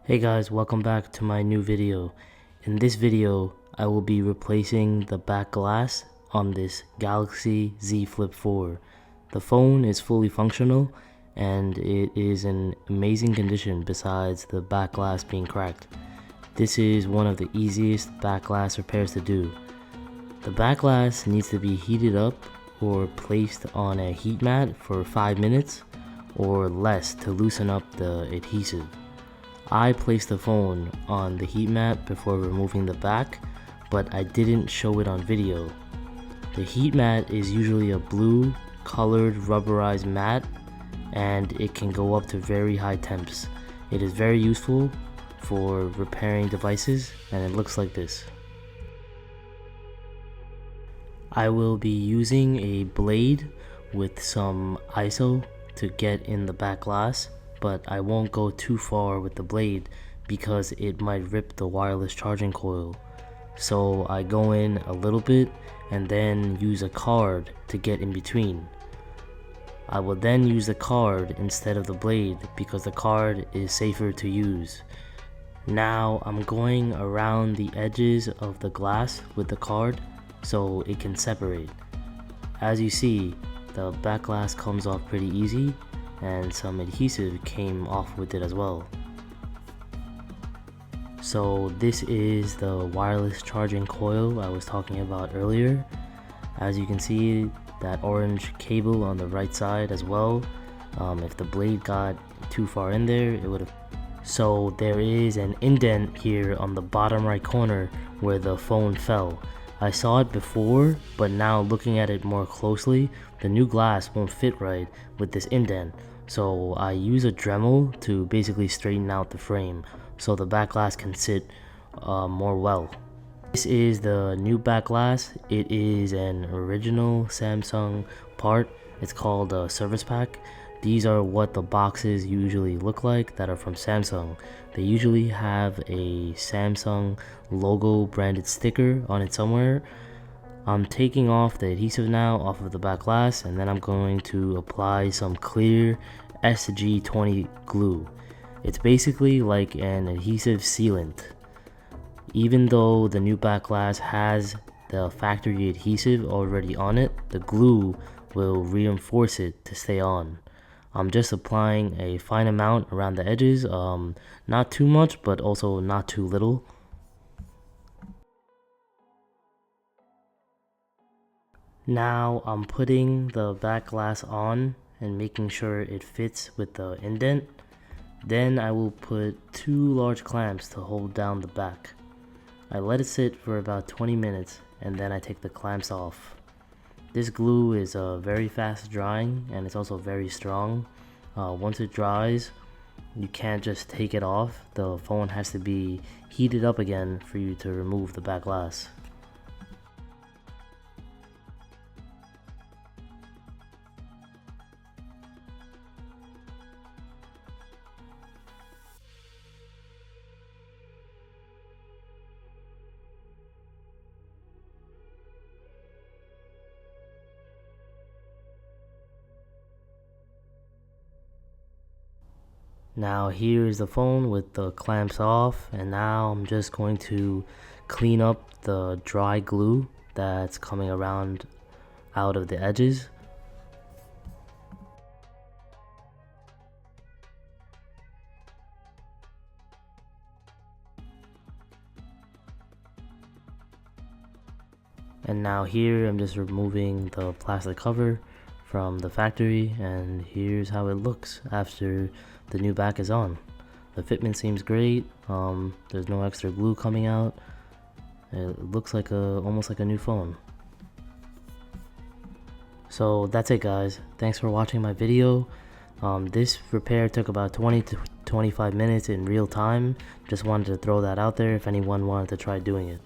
Hey guys, welcome back to my new video. In this video, I will be replacing the back glass on this Galaxy Z Flip 4. The phone is fully functional and it is in amazing condition besides the back glass being cracked. This is one of the easiest back glass repairs to do. The back glass needs to be heated up or placed on a heat mat for 5 minutes or less to loosen up the adhesive. I placed the phone on the heat mat before removing the back, but I didn't show it on video. The heat mat is usually a blue colored rubberized mat and it can go up to very high temps. It is very useful for repairing devices and it looks like this. I will be using a blade with some ISO to get in the back glass, but I won't go too far with the blade because it might rip the wireless charging coil. So I go in a little bit and then use a card to get in between. I will then use the card instead of the blade because the card is safer to use. Now I'm going around the edges of the glass with the card so it can separate. As you see, the back glass comes off pretty easy and some adhesive came off with it as well. So this is the wireless charging coil I was talking about earlier. As you can see, that orange cable on the right side as well. If the blade got too far in there, it would have. So there is an indent here on the bottom right corner where the phone fell. I saw it before, but now looking at it more closely, the new glass won't fit right with this indent. So I use a Dremel to basically straighten out the frame so the back glass can sit more well. This is the new back glass. It is an original Samsung part. It's called a service pack. These are what the boxes usually look like that are from Samsung. They usually have a Samsung logo branded sticker on it somewhere. I'm taking off the adhesive now off of the back glass, and then I'm going to apply some clear SG20 glue. It's basically like an adhesive sealant. Even though the new back glass has the factory adhesive already on it, the glue will reinforce it to stay on. I'm just applying a fine amount around the edges, not too much but also not too little. Now I'm putting the back glass on and making sure it fits with the indent. Then I will put 2 large clamps to hold down the back. I let it sit for about 20 minutes and then I take the clamps off. This glue is very fast drying and it's also very strong. Once it dries, you can't just take it off. The phone has to be heated up again for you to remove the back glass. Now here's the phone with the clamps off, and now I'm just going to clean up the dry glue that's coming around out of the edges. And now here I'm just removing the plastic cover from the factory, and here's how it looks after the new back is on. The fitment seems great. There's no extra glue coming out. It looks like almost like a new phone. So that's it guys, thanks for watching my video. This repair took about 20 to 25 minutes in real time. Just wanted to throw that out there if anyone wanted to try doing it.